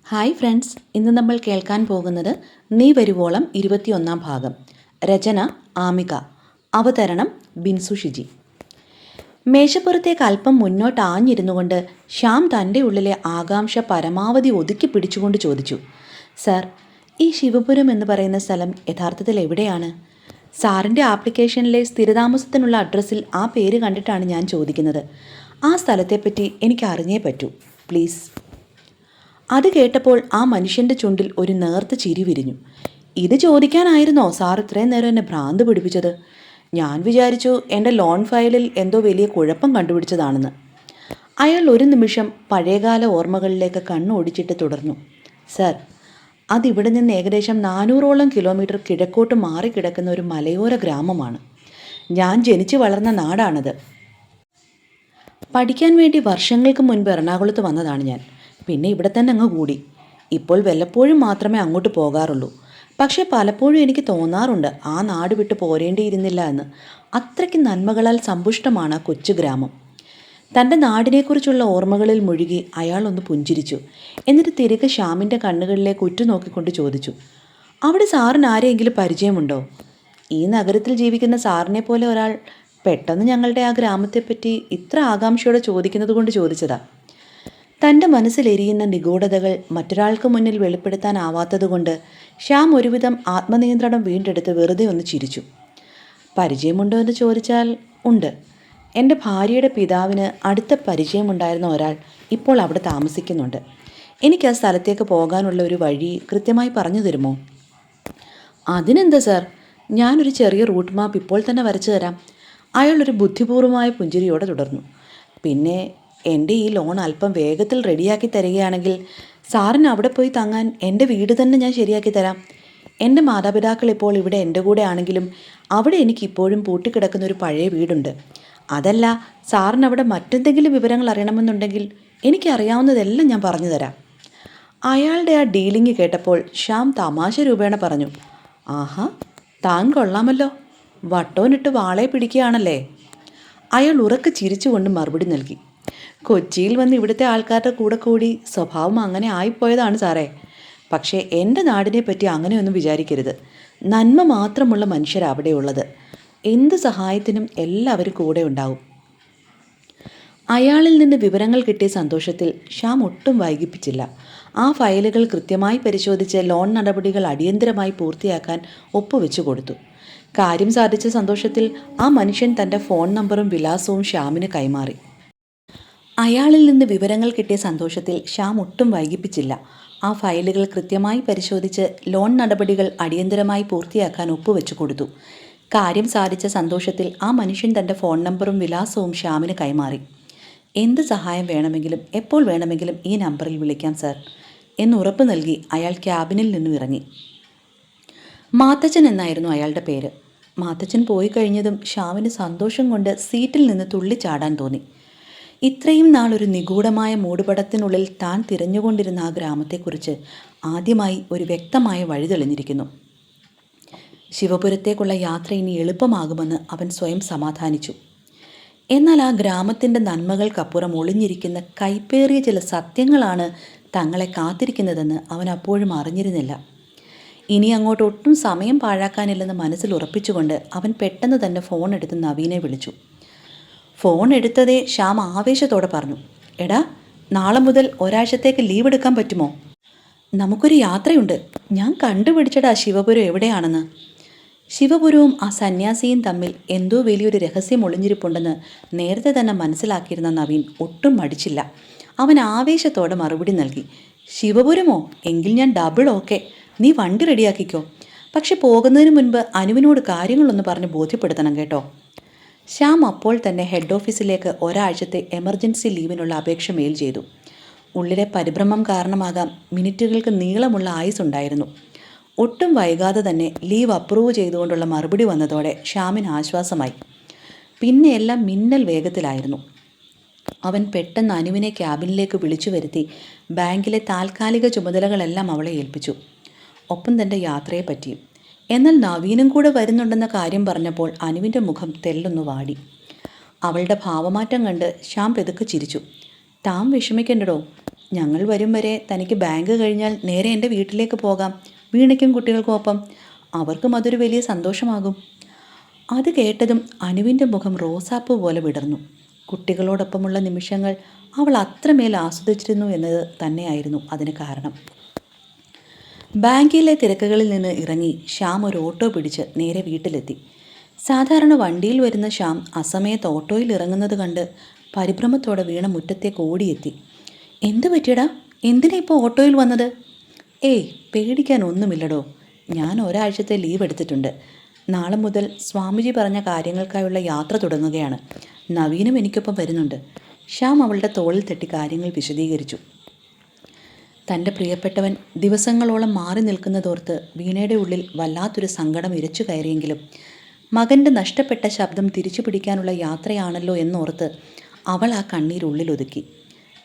Hi friends, ഇന്ന് നമ്മൾ കേൾക്കാൻ പോകുന്നത് നീ വരുവോളം 21 ഭാഗം. രചന ആമിക, അവതരണം ബിൻസു ഷിജി. മേശപ്പുറത്തേക്ക് അല്പം മുന്നോട്ട് ആഞ്ഞിരുന്നുകൊണ്ട് ശ്യാം തൻ്റെ ഉള്ളിലെ ആകാംക്ഷ പരമാവധി ഒതുക്കി പിടിച്ചുകൊണ്ട് ചോദിച്ചു, സാർ, ഈ ശിവപുരം എന്ന് പറയുന്ന സ്ഥലം യഥാർത്ഥത്തിൽ എവിടെയാണ്? സാറിൻ്റെ ആപ്ലിക്കേഷനിലെ സ്ഥിരതാമസത്തിനുള്ള അഡ്രസ്സിൽ ആ പേര് കണ്ടിട്ടാണ് ഞാൻ ചോദിക്കുന്നത്. ആ സ്ഥലത്തെപ്പറ്റി എനിക്ക് അറിഞ്ഞേ പറ്റൂ, പ്ലീസ്. അത് കേട്ടപ്പോൾ ആ മനുഷ്യൻ്റെ ചുണ്ടിൽ ഒരു നേർത്ത ചിരി വിരിഞ്ഞു. ഇത് ചോദിക്കാനായിരുന്നോ സാർ ഇത്രയും നേരം എന്നെ ഭ്രാന്ത് പിടിപ്പിച്ചത്? ഞാൻ വിചാരിച്ചു എൻ്റെ ലോൺ ഫയലിൽ എന്തോ വലിയ കുഴപ്പം കണ്ടുപിടിച്ചതാണെന്ന്. അയാൾ ഒരു നിമിഷം പഴയകാല ഓർമ്മകളിലേക്ക് കണ്ണോടിച്ചിട്ട് തുടർന്നു, സാർ, അതിവിടെ നിന്ന് ഏകദേശം 400ഓളം കിലോമീറ്റർ കിഴക്കോട്ട് മാറിക്കിടക്കുന്ന ഒരു മലയോര ഗ്രാമമാണ്. ഞാൻ ജനിച്ചു വളർന്ന നാടാണത്. പഠിക്കാൻ വേണ്ടി വർഷങ്ങൾക്ക് മുൻപ് എറണാകുളത്ത് വന്നതാണ് ഞാൻ. പിന്നെ ഇവിടെ തന്നെ അങ്ങ് കൂടി. ഇപ്പോൾ വല്ലപ്പോഴും മാത്രമേ അങ്ങോട്ട് പോകാറുള്ളൂ. പക്ഷേ പലപ്പോഴും എനിക്ക് തോന്നാറുണ്ട് ആ നാട് വിട്ട് പോരേണ്ടിയിരുന്നില്ല എന്ന്. അത്രയ്ക്ക് നന്മകളാൽ സമ്പുഷ്ടമാണ് കൊച്ചു ഗ്രാമം. തൻ്റെ നാടിനെക്കുറിച്ചുള്ള ഓർമ്മകളിൽ മുഴുകി അയാൾ ഒന്ന് പുഞ്ചിരിച്ചു. എന്നിട്ട് തിരികെ ശ്യാമിൻ്റെ കണ്ണുകളിലേക്ക് ഉറ്റുനോക്കിക്കൊണ്ട് ചോദിച്ചു, അവിടെ സാറിന് ആരെയെങ്കിലും പരിചയമുണ്ടോ? ഈ നഗരത്തിൽ ജീവിക്കുന്ന സാറിനെ പോലെ ഒരാൾ പെട്ടെന്ന് ഞങ്ങളുടെ ആ ഗ്രാമത്തെപ്പറ്റി ഇത്ര ആകാംക്ഷയോടെ ചോദിക്കുന്നത് കൊണ്ട് ചോദിച്ചതാ. തൻ്റെ മനസ്സിലെരിയുന്ന നിഗൂഢതകൾ മറ്റൊരാൾക്ക് മുന്നിൽ വെളിപ്പെടുത്താനാവാത്തതുകൊണ്ട് ശ്യാം ഒരുവിധം ആത്മനിയന്ത്രണം വീണ്ടെടുത്ത് വെറുതെ ഒന്ന് ചിരിച്ചു. പരിചയമുണ്ടോ എന്ന് ചോദിച്ചാൽ ഉണ്ട്. എൻ്റെ ഭാര്യയുടെ പിതാവിന് അടുത്ത പരിചയമുണ്ടായിരുന്ന ഒരാൾ ഇപ്പോൾ അവിടെ താമസിക്കുന്നുണ്ട്. എനിക്ക് ആ സ്ഥലത്തേക്ക് പോകാനുള്ള ഒരു വഴി കൃത്യമായി പറഞ്ഞു തരുമോ? അതിനെന്താ സാർ, ഞാനൊരു ചെറിയ റൂട്ട് മാപ്പ് ഇപ്പോൾ തന്നെ വരച്ചു തരാം. അയാളൊരു ബുദ്ധിപൂർവമായ പുഞ്ചിരിയോടെ തുടർന്നു. പിന്നെ എൻ്റെ ഈ ലോൺ അല്പം വേഗത്തിൽ റെഡിയാക്കി തരികയാണെങ്കിൽ സാറിന് അവിടെ പോയി തങ്ങാൻ എൻ്റെ വീട് തന്നെ ഞാൻ ശരിയാക്കി തരാം. എൻ്റെ മാതാപിതാക്കൾ ഇപ്പോൾ ഇവിടെ എൻ്റെ കൂടെ ആണെങ്കിലും അവിടെ എനിക്കിപ്പോഴും പൂട്ടിക്കിടക്കുന്ന ഒരു പഴയ വീടുണ്ട്. അതല്ല, സാറിന് അവിടെ മറ്റെന്തെങ്കിലും വിവരങ്ങൾ അറിയണമെന്നുണ്ടെങ്കിൽ എനിക്കറിയാവുന്നതെല്ലാം ഞാൻ പറഞ്ഞു തരാം. അയാളുടെ ആ ഡീലിംഗ് കേട്ടപ്പോൾ ശ്യാം തമാശ രൂപേണ പറഞ്ഞു, ആഹാ, താൻ കൊള്ളാമല്ലോ, വട്ടോനിട്ട് വാളെ പിടിക്കുകയാണല്ലേ. അയാൾ ഉറക്കെ ചിരിച്ചുകൊണ്ട് മറുപടി നൽകി, കൊച്ചിയിൽ വന്ന് ഇവിടുത്തെ ആൾക്കാരുടെ കൂടെ കൂടി സ്വഭാവം അങ്ങനെ ആയിപ്പോയതാണ് സാറേ. പക്ഷേ എൻ്റെ നാടിനെ പറ്റി അങ്ങനെയൊന്നും വിചാരിക്കരുത്. നന്മ മാത്രമുള്ള മനുഷ്യരവിടെ ഉള്ളത്. എന്ത് സഹായത്തിനും എല്ലാവരും കൂടെ ഉണ്ടാവും. അയാളിൽ നിന്ന് വിവരങ്ങൾ കിട്ടിയ സന്തോഷത്തിൽ ശ്യാം ഒട്ടും വൈകിപ്പിച്ചില്ല. ആ ഫയലുകൾ കൃത്യമായി പരിശോധിച്ച് ലോൺ നടപടികൾ അടിയന്തരമായി പൂർത്തിയാക്കാൻ ഒപ്പുവെച്ചു കൊടുത്തു. കാര്യം സാധിച്ച സന്തോഷത്തിൽ ആ മനുഷ്യൻ തൻ്റെ ഫോൺ നമ്പറും വിലാസവും ശ്യാമിന് കൈമാറി. അയാളിൽ നിന്ന് വിവരങ്ങൾ കിട്ടിയ സന്തോഷത്തിൽ ശ്യാം ഒട്ടും വൈകിപ്പിച്ചില്ല. ആ ഫയലുകൾ കൃത്യമായി പരിശോധിച്ച് ലോൺ നടപടികൾ അടിയന്തരമായി പൂർത്തിയാക്കാൻ ഒപ്പുവെച്ചു കൊടുത്തു. കാര്യം സാധിച്ച സന്തോഷത്തിൽ ആ മനുഷ്യൻ തൻ്റെ ഫോൺ നമ്പറും വിലാസവും ശ്യാമിന് കൈമാറി. എന്ത് സഹായം വേണമെങ്കിലും എപ്പോൾ വേണമെങ്കിലും ഈ നമ്പറിൽ വിളിക്കാം സാർ എന്ന് ഉറപ്പ് നൽകി അയാൾ ക്യാബിനിൽ നിന്നും ഇറങ്ങി. മാത്തച്ഛൻ എന്നായിരുന്നു അയാളുടെ പേര്. മാത്തച്ഛൻ പോയി കഴിഞ്ഞതും ശ്യാമിന് സന്തോഷം കൊണ്ട് സീറ്റിൽ നിന്ന് തുള്ളിച്ചാടാൻ തോന്നി. ഇത്രയും നാൾ ഒരു നിഗൂഢമായ മൂടുപടത്തിനുള്ളിൽ താൻ തിരഞ്ഞുകൊണ്ടിരുന്ന ആ ഗ്രാമത്തെക്കുറിച്ച് ആദ്യമായി ഒരു വ്യക്തമായ വഴി തെളിഞ്ഞിരിക്കുന്നു. ശിവപുരത്തേക്കുള്ള യാത്ര ഇനി എളുപ്പമാകുമെന്ന് അവൻ സ്വയം സമാധാനിച്ചു. എന്നാൽ ആ ഗ്രാമത്തിൻ്റെ നന്മകൾക്കപ്പുറം ഒളിഞ്ഞിരിക്കുന്ന കൈപ്പേറിയ ചില സത്യങ്ങളാണ് തങ്ങളെ കാത്തിരിക്കുന്നതെന്ന് അവൻ അപ്പോഴും അറിഞ്ഞിരുന്നില്ല. ഇനി അങ്ങോട്ട് ഒട്ടും സമയം പാഴാക്കാനില്ലെന്ന് മനസ്സിൽ ഉറപ്പിച്ചുകൊണ്ട് അവൻ പെട്ടെന്ന് തന്നെ ഫോൺ എടുത്ത് നവീനെ വിളിച്ചു. ഫോൺ എടുത്തതേ ശ്യാം ആവേശത്തോടെ പറഞ്ഞു, എടാ, നാളെ മുതൽ ഒരാഴ്ചത്തേക്ക് ലീവ് എടുക്കാൻ പറ്റുമോ? നമുക്കൊരു യാത്രയുണ്ട്. ഞാൻ കണ്ടുപിടിച്ചടാ ശിവപുരം എവിടെയാണെന്ന്. ശിവപുരവും ആ സന്യാസിയും തമ്മിൽ എന്തോ വലിയൊരു രഹസ്യം ഒളിഞ്ഞിരിപ്പുണ്ടെന്ന് നേരത്തെ തന്നെ മനസ്സിലാക്കിയിരുന്ന നവീൻ ഒട്ടും മടിച്ചില്ല. അവൻ ആവേശത്തോടെ മറുപടി നൽകി, ശിവപുരമോ? എങ്കിൽ ഞാൻ ഡബിൾ ഓക്കെ. നീ വണ്ടി റെഡിയാക്കിക്കോ. പക്ഷെ പോകുന്നതിന് മുൻപ് അനുവിനോട് കാര്യങ്ങളൊന്ന് പറഞ്ഞ് ബോധ്യപ്പെടുത്തണം കേട്ടോ. ശ്യാം അപ്പോൾ തന്നെ ഹെഡ് ഓഫീസിലേക്ക് ഒരാഴ്ചത്തെ എമർജൻസി ലീവിനുള്ള അപേക്ഷ മെയിൽ ചെയ്തു. ഉള്ളിലെ പരിഭ്രമം കാരണമാകാം മിനിറ്റുകൾക്ക് നീളമുള്ള ആയുസ് ഉണ്ടായിരുന്നു. ഒട്ടും വൈകാതെ തന്നെ ലീവ് അപ്രൂവ് ചെയ്തുകൊണ്ടുള്ള മറുപടി വന്നതോടെ ശ്യാമിന് ആശ്വാസമായി. പിന്നെ എല്ലാം മിന്നൽ വേഗത്തിലായിരുന്നു. അവൻ പെട്ടെന്ന് അനുവിനെ ക്യാബിനിലേക്ക് വിളിച്ചു വരുത്തി ബാങ്കിലെ താൽക്കാലിക ചുമതലകളെല്ലാം അവളെ ഏൽപ്പിച്ചു. ഒപ്പം തൻ്റെ യാത്രയെപ്പറ്റിയും. എന്നാൽ നവീനും കൂടെ വരുന്നുണ്ടെന്ന കാര്യം പറഞ്ഞപ്പോൾ അനുവിൻ്റെ മുഖം തെല്ലൊന്നു വാടി. അവളുടെ ഭാവമാറ്റം കണ്ട് ശ്യാം പെതുക്കെ ചിരിച്ചു. താൻ വിഷമിക്കണ്ടടോ, ഞങ്ങൾ വരും വരെ തനിക്ക് ബാങ്ക് കഴിഞ്ഞാൽ നേരെ എൻ്റെ വീട്ടിലേക്ക് പോകാം, വീണയ്ക്കും കുട്ടികൾക്കൊപ്പം. അവർക്കും അതൊരു വലിയ സന്തോഷമാകും. അത് കേട്ടതും അനുവിൻ്റെ മുഖം റോസാപ്പൂ പോലെ വിടർന്നു. കുട്ടികളോടൊപ്പമുള്ള നിമിഷങ്ങൾ അവൾ അത്രമേൽ ആസ്വദിച്ചിരുന്നു എന്നത് തന്നെയായിരുന്നു അതിന് കാരണം. ബാങ്കിലെ തിരക്കുകളിൽ നിന്ന് ഇറങ്ങി ശ്യാം ഒരു ഓട്ടോ പിടിച്ച് നേരെ വീട്ടിലെത്തി. സാധാരണ വണ്ടിയിൽ വരുന്ന ശ്യാം അസമയത്ത് ഓട്ടോയിൽ ഇറങ്ങുന്നത് കണ്ട് പരിഭ്രമത്തോടെ വീണ മുറ്റത്തേക്ക് ഓടിയെത്തി. എന്തു പറ്റിയടാ? എന്തിനാ ഇപ്പോൾ ഓട്ടോയിൽ വന്നത്? ഏയ്, പേടിക്കാൻ ഒന്നുമില്ലടോ. ഞാൻ ഒരാഴ്ചത്തെ ലീവ് എടുത്തിട്ടുണ്ട്. നാളെ മുതൽ സ്വാമിജി പറഞ്ഞ കാര്യങ്ങൾക്കായുള്ള യാത്ര തുടങ്ങുകയാണ്. നവീനും എനിക്കൊപ്പം വരുന്നുണ്ട്. ശ്യാം അവളുടെ തോളിൽ തട്ടി കാര്യങ്ങൾ വിശദീകരിച്ചു. തൻ്റെ പ്രിയപ്പെട്ടവൻ ദിവസങ്ങളോളം മാറി നിൽക്കുന്നതോർത്ത് വീണയുടെ ഉള്ളിൽ വല്ലാത്തൊരു സങ്കടം ഇരച്ചു കയറിയെങ്കിലും മകൻ്റെ നഷ്ടപ്പെട്ട ശബ്ദം തിരിച്ചു പിടിക്കാനുള്ള യാത്രയാണല്ലോ എന്നോർത്ത് അവൾ ആ കണ്ണീരുള്ളിലൊതുക്കി.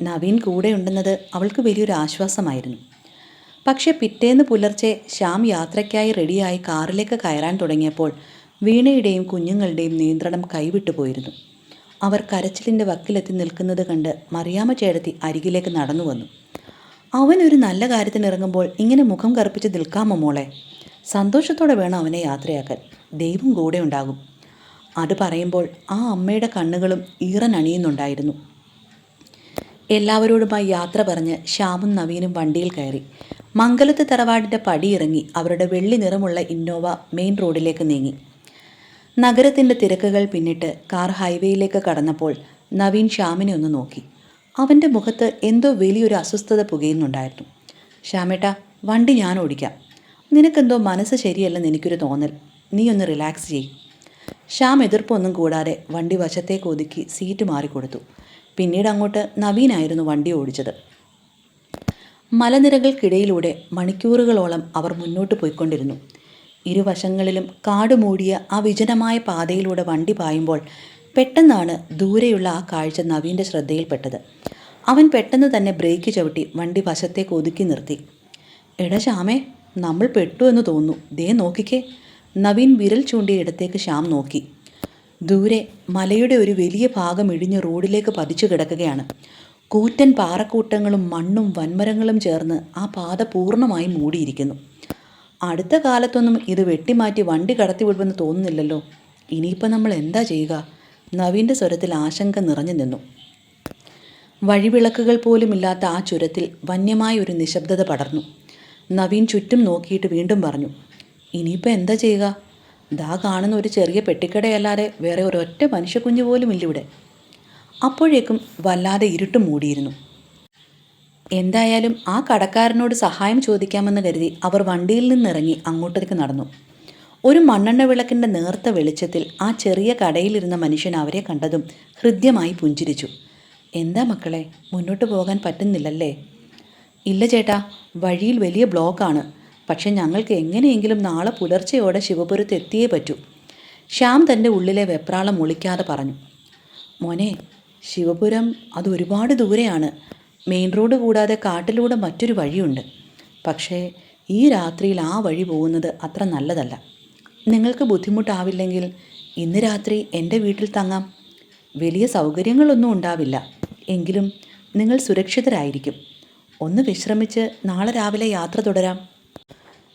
നവീൻ കൂടെയുണ്ടെന്നത് അവൾക്ക് വലിയൊരു ആശ്വാസമായിരുന്നു. പക്ഷെ പിറ്റേന്ന് പുലർച്ചെ ശ്യാം യാത്രയ്ക്കായി റെഡിയായി കാറിലേക്ക് കയറാൻ തുടങ്ങിയപ്പോൾ വീണയുടെയും കുഞ്ഞുങ്ങളുടെയും നിയന്ത്രണം കൈവിട്ടു പോയിരുന്നു. അവർ കരച്ചിലിൻ്റെ വക്കിലെത്തി നിൽക്കുന്നത് കണ്ട് മറിയാമ്മ ചേട്ടത്തി അരികിലേക്ക് നടന്നു വന്നു. അവനൊരു നല്ല കാര്യത്തിന് ഇറങ്ങുമ്പോൾ ഇങ്ങനെ മുഖം കറുപ്പിച്ച് നിൽക്കാമോ മോളെ? സന്തോഷത്തോടെ വേണം അവനെ യാത്രയാക്കാൻ. ദൈവം കൂടെ ഉണ്ടാകും. അത് പറയുമ്പോൾ ആ അമ്മയുടെ കണ്ണുകളും ഈറനണിയുന്നുണ്ടായിരുന്നു. എല്ലാവരോടുമായി യാത്ര പറഞ്ഞ് ശ്യാമും നവീനും വണ്ടിയിൽ കയറി മംഗലത്ത് തറവാടിൻ്റെ പടിയിറങ്ങി അവരുടെ വെള്ളി നിറമുള്ള ഇന്നോവ മെയിൻ റോഡിലേക്ക് നീങ്ങി. നഗരത്തിൻ്റെ തിരക്കുകൾ പിന്നിട്ട് കാർ ഹൈവേയിലേക്ക് കടന്നപ്പോൾ നവീൻ ശ്യാമിനെ ഒന്ന് നോക്കി. അവൻ്റെ മുഖത്ത് എന്തോ വലിയൊരു അസ്വസ്ഥത പുകയുന്നുണ്ടായിരുന്നു. ശ്യാമേട്ടാ, വണ്ടി ഞാൻ ഓടിക്കാം. നിനക്കെന്തോ മനസ്സ് ശരിയല്ലെന്ന് എനിക്കൊരു തോന്നൽ. നീ ഒന്ന് റിലാക്സ് ചെയ്യ്. ശ്യാം എതിർപ്പൊന്നും കൂടാതെ വണ്ടി വശത്തേക്ക് ഒതുക്കി സീറ്റ് മാറിക്കൊടുത്തു. പിന്നീട് അങ്ങോട്ട് നവീനായിരുന്നു വണ്ടി ഓടിച്ചത്. മലനിരകൾക്കിടയിലൂടെ മണിക്കൂറുകളോളം അവർ മുന്നോട്ട് പോയിക്കൊണ്ടിരുന്നു. ഇരുവശങ്ങളിലും കാട് മൂടിയ ആ വിജനമായ പാതയിലൂടെ വണ്ടി പായുമ്പോൾ പെട്ടെന്നാണ് ദൂരെയുള്ള ആ കാഴ്ച നവീൻ്റെ ശ്രദ്ധയിൽപ്പെട്ടത്. അവൻ പെട്ടെന്ന് തന്നെ ബ്രേക്ക് ചവിട്ടി വണ്ടി വശത്തേക്ക് ഒതുക്കി നിർത്തി. എടാ ശ്യാമേ, നമ്മൾ പെട്ടു എന്ന് തോന്നുന്നു. ദേ നോക്കിക്കേ. നവീൻ വിരൽ ചൂണ്ടിയ ഇടത്തേക്ക് ശ്യാം നോക്കി. ദൂരെ മലയുടെ ഒരു വലിയ ഭാഗം ഇടിഞ്ഞ് റോഡിലേക്ക് പതിച്ചു കിടക്കുകയാണ്. കൂറ്റൻ പാറക്കൂട്ടങ്ങളും മണ്ണും വൻമരങ്ങളും ചേർന്ന് ആ പാത പൂർണ്ണമായി മൂടിയിരിക്കുന്നു. അടുത്ത കാലത്തൊന്നും ഇത് വെട്ടിമാറ്റി വണ്ടി കടത്തിവിടുമെന്ന് തോന്നുന്നില്ലല്ലോ. ഇനിയിപ്പോൾ നമ്മൾ എന്താ ചെയ്യുക? നവീൻ്റെ സ്വരത്തിൽ ആശങ്ക നിറഞ്ഞു നിന്നു. വഴിവിളക്കുകൾ പോലുമില്ലാത്ത ആ ചുരത്തിൽ വന്യമായ ഒരു നിശബ്ദത പടർന്നു. നവീൻ ചുറ്റും നോക്കിയിട്ട് വീണ്ടും പറഞ്ഞു, ഇനിയിപ്പോൾ എന്താ ചെയ്യുക? ദാ കാണുന്ന ഒരു ചെറിയ പെട്ടിക്കടയല്ലാതെ വേറെ ഒരൊറ്റ മനുഷ്യക്കുഞ്ഞു പോലും ഇല്ലിവിടെ. അപ്പോഴേക്കും വല്ലാതെ ഇരുട്ട് മൂടിയിരുന്നു. എന്തായാലും ആ കടക്കാരനോട് സഹായം ചോദിക്കാമെന്ന് കരുതി അവർ വണ്ടിയിൽ നിന്നിറങ്ങി അങ്ങോട്ടേക്ക് നടന്നു. ഒരു മണ്ണെണ്ണ വിളക്കിൻ്റെ നേർത്ത വെളിച്ചത്തിൽ ആ ചെറിയ കടയിലിരുന്ന മനുഷ്യൻ അവരെ കണ്ടതും ഹൃദ്യമായി പുഞ്ചിരിച്ചു. എന്താ മക്കളെ, മുന്നോട്ട് പോകാൻ പറ്റുന്നില്ലല്ലേ? ഇല്ല ചേട്ടാ, വഴിയിൽ വലിയ ബ്ലോക്കാണ്. പക്ഷെ ഞങ്ങൾക്ക് എങ്ങനെയെങ്കിലും നാളെ പുലർച്ചെയോടെ ശിവപുരത്ത് എത്തിയേ പറ്റൂ. ശ്യാം തൻ്റെ ഉള്ളിലെ വെപ്രാളം ഒളിക്കാതെ പറഞ്ഞു. മോനെ, ശിവപുരം അത് ഒരുപാട് ദൂരെയാണ്. മെയിൻ റോഡ് കൂടാതെ കാട്ടിലൂടെ മറ്റൊരു വഴിയുണ്ട്. പക്ഷേ ഈ രാത്രിയിൽ ആ വഴി പോകുന്നത് അത്ര നല്ലതല്ല. നിങ്ങൾക്ക് ബുദ്ധിമുട്ടാവില്ലെങ്കിൽ ഇന്ന് രാത്രി എൻ്റെ വീട്ടിൽ തങ്ങാം. വലിയ സൗകര്യങ്ങളൊന്നും ഉണ്ടാവില്ല, എങ്കിലും നിങ്ങൾ സുരക്ഷിതരായിരിക്കും. ഒന്ന് വിശ്രമിച്ച് നാളെ രാവിലെ യാത്ര തുടരാം.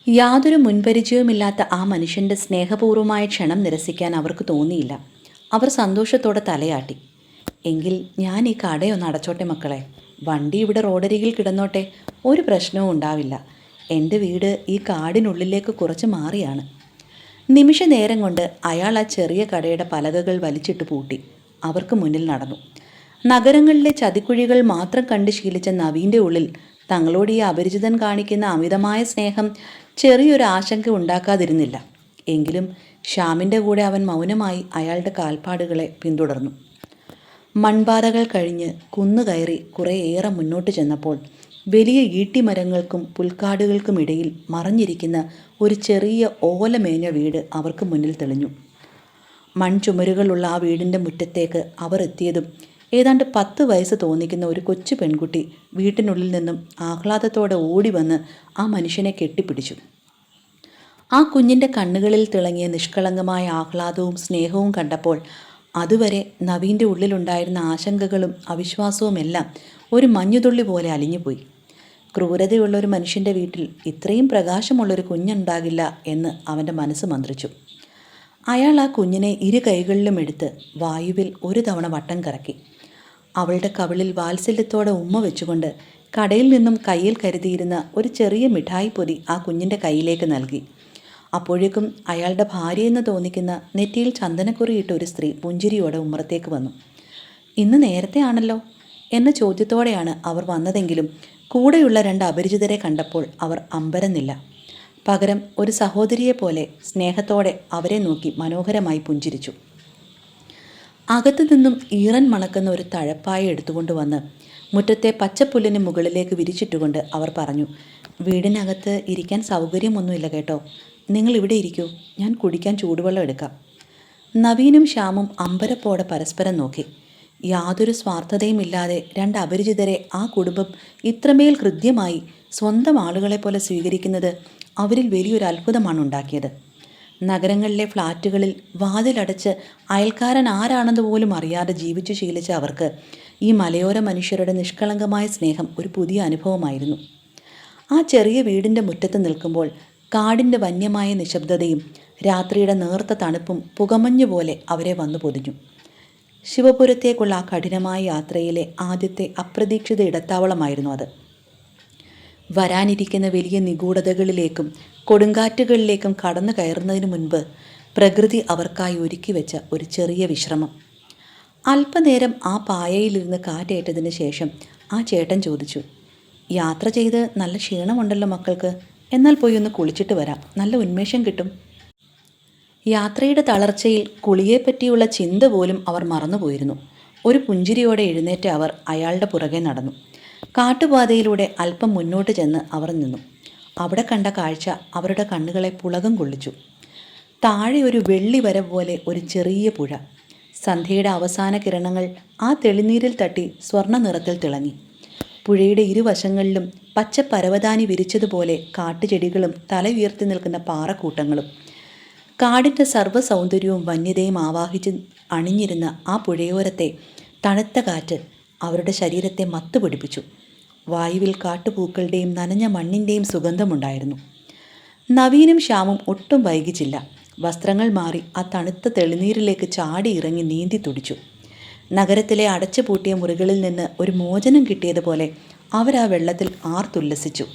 യാതൊരു മുൻപരിചയവുമില്ലാത്ത ആ മനുഷ്യൻ്റെ സ്നേഹപൂർവമായ ക്ഷണം നിരസിക്കാൻ അവർക്ക് തോന്നിയില്ല. അവർ സന്തോഷത്തോടെ തലയാട്ടി. എങ്കിൽ ഞാൻ ഈ കടയൊന്ന് അടച്ചോട്ടെ മക്കളെ. വണ്ടി ഇവിടെ റോഡരികിൽ കിടന്നോട്ടെ, ഒരു പ്രശ്നവും ഉണ്ടാവില്ല. എൻ്റെ വീട് ഈ കാടിനുള്ളിലേക്ക് കുറച്ച് മാറിയാണ്. നിമിഷ നേരം കൊണ്ട് അയാൾ ആ ചെറിയ കടയുടെ പലകകൾ വലിച്ചിട്ട് പൂട്ടി അവർക്ക് മുന്നിൽ നടന്നു. നഗരങ്ങളിലെ ചതിക്കുഴികൾ മാത്രം കണ്ട് ശീലിച്ച നവീൻ്റെ ഉള്ളിൽ തങ്ങളോട് ഈ അപരിചിതൻ കാണിക്കുന്ന അമിതമായ സ്നേഹം ചെറിയൊരു ആശങ്ക ഉണ്ടാക്കാതിരുന്നില്ല. എങ്കിലും ശ്യാമിൻ്റെ കൂടെ അവൻ മൗനമായി അയാളുടെ കാൽപ്പാടുകളെ പിന്തുടർന്നു. മൺപാതകൾ കഴിഞ്ഞ് കുന്നുകയറി കുറേയേറെ മുന്നോട്ട് ചെന്നപ്പോൾ വലിയ ഈട്ടിമരങ്ങൾക്കും പുൽക്കാടുകൾക്കുമിടയിൽ മറഞ്ഞിരിക്കുന്ന ഒരു ചെറിയ ഓലമേഞ്ഞ വീട് അവർക്ക് മുന്നിൽ തെളിഞ്ഞു. മൺചുമരുകളുള്ള ആ വീടിൻ്റെ മുറ്റത്തേക്ക് അവർ എത്തിയതും ഏതാണ്ട് 10 വയസ്സ് തോന്നിക്കുന്ന ഒരു കൊച്ചു പെൺകുട്ടി വീട്ടിനുള്ളിൽ നിന്നും ആഹ്ലാദത്തോടെ ഓടി വന്ന് ആ മനുഷ്യനെ കെട്ടിപ്പിടിച്ചു. ആ കുഞ്ഞിൻ്റെ കണ്ണുകളിൽ തിളങ്ങിയ നിഷ്കളങ്കമായ ആഹ്ലാദവും സ്നേഹവും കണ്ടപ്പോൾ അതുവരെ നവീൻ്റെ ഉള്ളിലുണ്ടായിരുന്ന ആശങ്കകളും അവിശ്വാസവുമെല്ലാം ഒരു മഞ്ഞുതുള്ളി പോലെ അലിഞ്ഞുപോയി. ക്രൂരതയുള്ള ഒരു മനുഷ്യൻ്റെ വീട്ടിൽ ഇത്രയും പ്രകാശമുള്ളൊരു കുഞ്ഞുണ്ടാകില്ല എന്ന് അവൻ്റെ മനസ്സ് മന്ത്രിച്ചു. അയാൾ ആ കുഞ്ഞിനെ ഇരു കൈകളിലും എടുത്ത് വായുവിൽ ഒരു തവണ വട്ടം കറക്കി. അവളുടെ കവിളിൽ വാത്സല്യത്തോടെ ഉമ്മ വെച്ചുകൊണ്ട് കടയിൽ നിന്നും കയ്യിൽ കരുതിയിരുന്ന ഒരു ചെറിയ മിഠായി പൊതി ആ കുഞ്ഞിൻ്റെ കയ്യിലേക്ക് നൽകി. അപ്പോഴേക്കും അയാളുടെ ഭാര്യയെന്ന് തോന്നിക്കുന്ന നെറ്റിയിൽ ചന്ദനക്കുറിയിട്ട ഒരു സ്ത്രീ പുഞ്ചിരിയോടെ ഉമ്മറത്തേക്ക് വന്നു. ഇന്ന് നേരത്തെ ആണല്ലോ എന്ന ചോദ്യത്തോടെയാണ് അവർ വന്നതെങ്കിലും കൂടെയുള്ള 2 അപരിചിതരെ കണ്ടപ്പോൾ അവർ അമ്പരന്നില്ല. പകരം ഒരു സഹോദരിയെപ്പോലെ സ്നേഹത്തോടെ അവരെ നോക്കി മനോഹരമായി പുഞ്ചിരിച്ചു. അകത്തു നിന്നും ഈറൻ മണക്കുന്ന ഒരു തഴപ്പായ എടുത്തുകൊണ്ടുവന്ന് മുറ്റത്തെ പച്ചപ്പുല്ലിന് മുകളിലേക്ക് വിരിച്ചിട്ടുകൊണ്ട് അവർ പറഞ്ഞു, വീടിനകത്ത് ഇരിക്കാൻ സൗകര്യമൊന്നുമില്ല കേട്ടോ, നിങ്ങൾ ഇവിടെ ഇരിക്കൂ, ഞാൻ കുടിക്കാൻ ചൂടുവെള്ളം എടുക്കാം. നവീനും ശ്യാമും അമ്പരപ്പോടെ പരസ്പരം നോക്കി. യാതൊരു സ്വാർത്ഥതയുമില്ലാതെ 2 അപരിചിതരെ ആ കുടുംബം ഇത്രമേൽ ഹൃദ്യമായി സ്വന്തം ആളുകളെപ്പോലെ സ്വീകരിക്കുന്നത് അവരിൽ വലിയൊരു അത്ഭുതമാണ് ഉണ്ടാക്കിയത്. നഗരങ്ങളിലെ ഫ്ലാറ്റുകളിൽ വാതിലടച്ച് അയൽക്കാരൻ ആരാണെന്ന് പോലും അറിയാതെ ജീവിച്ചു ശീലിച്ച അവർക്ക് ഈ മലയോര മനുഷ്യരുടെ നിഷ്കളങ്കമായ സ്നേഹം ഒരു പുതിയ അനുഭവമായിരുന്നു. ആ ചെറിയ വീടിൻ്റെ മുറ്റത്ത് നിൽക്കുമ്പോൾ കാടിൻ്റെ വന്യമായ നിശബ്ദതയും രാത്രിയുടെ നേർത്ത തണുപ്പും പുകമഞ്ഞു പോലെ അവരെ വന്നു പൊതിഞ്ഞു. ശിവപുരത്തേക്കുള്ള ആ കഠിനമായ യാത്രയിലെ ആദ്യത്തെ അപ്രതീക്ഷിത ഇടത്താവളമായിരുന്നു അത്. വരാനിരിക്കുന്ന വലിയ നിഗൂഢതകളിലേക്കും കൊടുങ്കാറ്റുകളിലേക്കും കടന്നു കയറുന്നതിന് മുൻപ് പ്രകൃതി അവർക്കായി ഒരുക്കി വെച്ച ഒരു ചെറിയ വിശ്രമം. അല്പനേരം ആ പായയിലിരുന്ന് കാറ്റേറ്റതിന് ശേഷം ആ ചേട്ടൻ ചോദിച്ചു, യാത്ര ചെയ്ത് നല്ല ക്ഷീണമുണ്ടല്ലോ മക്കൾക്ക്, എന്നാൽ പോയി ഒന്ന് കുളിച്ചിട്ട് വരാം, നല്ല ഉന്മേഷം കിട്ടും. യാത്രയുടെ തളർച്ചയിൽ കുളിയെപ്പറ്റിയുള്ള ചിന്ത പോലും അവർ മറന്നുപോയിരുന്നു. ഒരു പുഞ്ചിരിയോടെ എഴുന്നേറ്റ് അവർ അയാളുടെ പുറകെ നടന്നു. കാട്ടുപാതയിലൂടെ അല്പം മുന്നോട്ട് ചെന്ന് അവർ നിന്നു. അവിടെ കണ്ട കാഴ്ച അവരുടെ കണ്ണുകളെ പുളകം കൊള്ളിച്ചു. താഴെ ഒരു വെള്ളി വര പോലെ ഒരു ചെറിയ പുഴ. സന്ധ്യയുടെ അവസാന കിരണങ്ങൾ ആ തെളിനീരിൽ തട്ടി സ്വർണ്ണ നിറത്തിൽ തിളങ്ങി. പുഴയുടെ ഇരുവശങ്ങളിലും പച്ച പരവതാനി വിരിച്ചതുപോലെ കാട്ടുചെടികളും തല ഉയർത്തി നിൽക്കുന്ന പാറക്കൂട്ടങ്ങളും. കാടിൻ്റെ സർവ്വ സൗന്ദര്യവും വന്യതയും ആവാഹിച്ച് അണിഞ്ഞിരുന്ന ആ പുഴയോരത്തെ തണുത്ത കാറ്റ് അവരുടെ ശരീരത്തെ മത്തുപിടിപ്പിച്ചു. വായുവിൽ കാട്ടുപൂക്കളുടെയും നനഞ്ഞ മണ്ണിൻ്റെയും സുഗന്ധമുണ്ടായിരുന്നു. നവീനും ശ്യാമും ഒട്ടും വൈകിച്ചില്ല. വസ്ത്രങ്ങൾ മാറി ആ തണുത്ത തെളിനീരിലേക്ക് ചാടി ഇറങ്ങി നീന്തി തുടിച്ചു. നഗരത്തിലെ അടച്ചുപൂട്ടിയ മുറികളിൽ നിന്ന് ഒരു മോചനം കിട്ടിയതുപോലെ അവരാ വെള്ളത്തിൽ ആർത്തുല്ലസിച്ചു.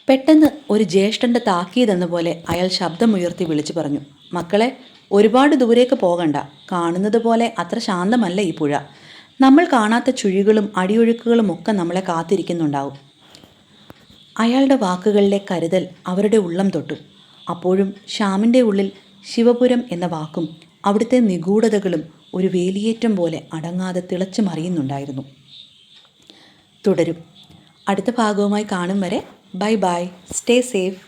പെട്ടെന്ന് ഒരു ജ്യേഷ്ഠൻ്റെ താക്കീതെന്ന പോലെ അയാൾ ശബ്ദമുയർത്തി വിളിച്ചു പറഞ്ഞു, മക്കളെ, ഒരുപാട് ദൂരേക്ക് പോകണ്ട. കാണുന്നത് പോലെ അത്ര ശാന്തമല്ല ഈ പുഴ. നമ്മൾ കാണാത്ത ചുഴികളും അടിയൊഴുക്കുകളും ഒക്കെ നമ്മളെ കാത്തിരിക്കുന്നുണ്ടാവും. അയാളുടെ വാക്കുകളിലെ കരുതൽ അവരുടെ ഉള്ളം തൊട്ടു. അപ്പോഴും ശ്യാമിൻ്റെ ഉള്ളിൽ ശിവപുരം എന്ന വാക്കും അവിടുത്തെ നിഗൂഢതകളും ഒരു വേലിയേറ്റം പോലെ അടങ്ങാതെ തിളച്ചു മറിയുന്നുണ്ടായിരുന്നു. തുടരും. അടുത്ത ഭാഗവുമായി കാണും വരെ ബൈ ബൈ, സ്റ്റേ സേഫ്.